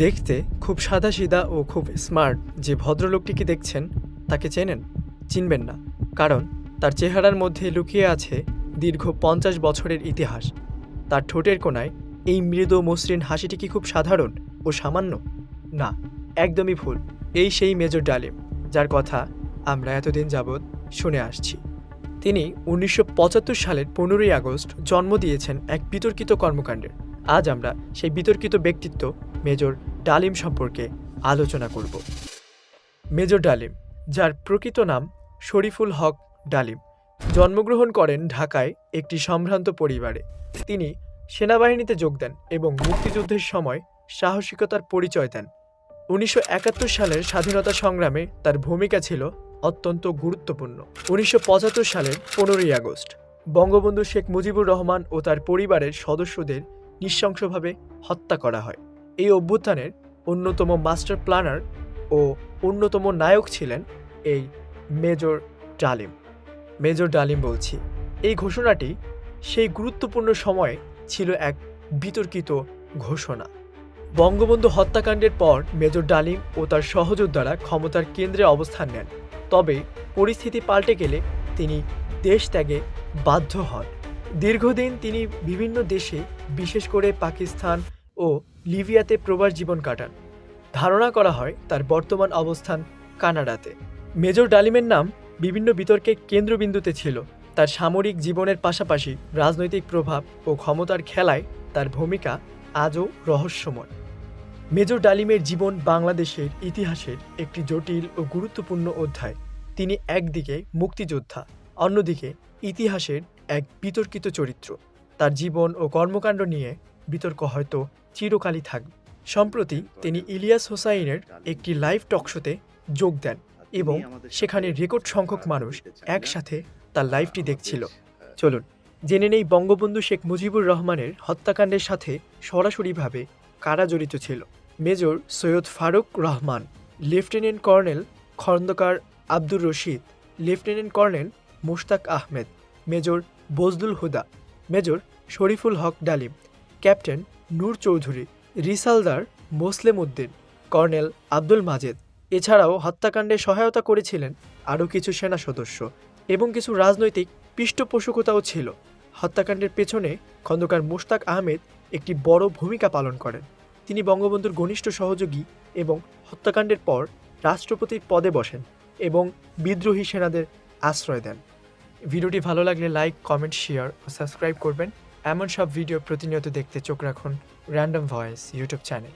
দেখতে খুব সাদাসিধা ও খুব স্মার্ট যে ভদ্রলোকটিকে দেখছেন তাকে চেনেন? চিনবেন না, কারণ তার চেহারার মধ্যে লুকিয়ে আছে দীর্ঘ ৫০ বছরের ইতিহাস। তার ঠোঁটের কোণায় এই মৃদু মসৃণ হাসিটি কি খুব সাধারণ ও সামান্য? না, একদমই ভুল। এই সেই মেজর ডালিম, যার কথা আমরা এতদিন যাবৎ শুনে আসছি। তিনি ১৯৭৫ সালের ১৫ই আগস্ট জন্ম দিয়েছেন এক বিতর্কিত কর্মকাণ্ডের। আজ আমরা সেই বিতর্কিত ব্যক্তিত্ব মেজর ডালিম সম্পর্কে আলোচনা করব। মেজর ডালিম, যার প্রকৃত নাম শরীফুল হক ডালিম, জন্মগ্রহণ করেন ঢাকায় একটি সম্ভ্রান্ত পরিবারে। তিনি সেনাবাহিনীতে যোগ দেন এবং মুক্তিযুদ্ধের সময় সাহসিকতার পরিচয় দেন। ১৯৭১ সালের স্বাধীনতা সংগ্রামে তার ভূমিকা ছিল অত্যন্ত গুরুত্বপূর্ণ। ১৯৭৫ সালের ১৫ই আগস্ট বঙ্গবন্ধু শেখ মুজিবুর রহমান ও তার পরিবারের সদস্যদের নৃশংসভাবে হত্যা করা হয়। এই অভ্যুত্থানের অন্যতম মাস্টার প্ল্যানার ও অন্যতম নায়ক ছিলেন এই মেজর ডালিম। মেজর ডালিম বলছি, এই ঘোষণাটি সেই গুরুত্বপূর্ণ সময়ে ছিল এক বিতর্কিত ঘোষণা। বঙ্গবন্ধু হত্যাকাণ্ডের পর মেজর ডালিম ও তার সহযোদ্ধারা ক্ষমতার কেন্দ্রে অবস্থান নেন। তবে পরিস্থিতি পাল্টে গেলে তিনি দেশ ত্যাগে বাধ্য হন। দীর্ঘদিন তিনি বিভিন্ন দেশে, বিশেষ করে পাকিস্তান ও লিবিয়াতে প্রবাস জীবন কাটান। ধারণা করা হয় তার বর্তমান অবস্থান কানাডাতে। মেজর ডালিমের নাম বিভিন্ন বিতর্কের কেন্দ্রবিন্দুতে ছিল। তার সামরিক জীবনের পাশাপাশি রাজনৈতিক প্রভাব ও ক্ষমতার খেলায় তার ভূমিকা আজও রহস্যময়। মেজর ডালিমের জীবন বাংলাদেশের ইতিহাসের একটি জটিল ও গুরুত্বপূর্ণ অধ্যায়। তিনি একদিকে মুক্তিযোদ্ধা, অন্যদিকে ইতিহাসের এক বিতর্কিত চরিত্র। তার জীবন ও কর্মকাণ্ড নিয়ে বিতর্ক হয়তো চিরকালই থাকবে। সম্প্রতি তিনি ইলিয়াস হোসাইনের একটি লাইভ টকশোতে যোগ দেন এবং সেখানে রেকর্ড সংখ্যক মানুষ একসাথে তার লাইভটি দেখছিল। চলুন জেনে নেই বঙ্গবন্ধু শেখ মুজিবুর রহমানের হত্যাকাণ্ডের সাথে সরাসরিভাবে কারা জড়িত ছিল। Major Syed Farook Rahman, lieutenant colonel Khandaker Abdur Rashid, lieutenant colonel Mushtaq Ahmed, major Bazlul Huda, major Shariful Haque Dalim, captain Noor Chowdhury, রিসালদার মোসলেম উদ্দিন, কর্নেল আব্দুল মাজেদ। এছাড়াও হত্যাকাণ্ডে সহায়তা করেছিলেন আরও কিছু সেনা সদস্য এবং কিছু রাজনৈতিক পৃষ্ঠপোষকতাও ছিল। হত্যাকাণ্ডের পেছনে খন্দকার মুশতাক আহমেদ একটি বড় ভূমিকা পালন করেন। তিনি বঙ্গবন্ধুর ঘনিষ্ঠ সহযোগী এবং হত্যাকাণ্ডের পর রাষ্ট্রপতির পদে বসেন এবং বিদ্রোহী সেনাদের আশ্রয় দেন। ভিডিওটি ভালো লাগলে লাইক, কমেন্ট, শেয়ার ও সাবস্ক্রাইব করবেন। এমন সব ভিডিও প্রতিনিয়ত দেখতে চোখ রাখুন র্যান্ডম ভয়েস ইউটিউব চ্যানেল।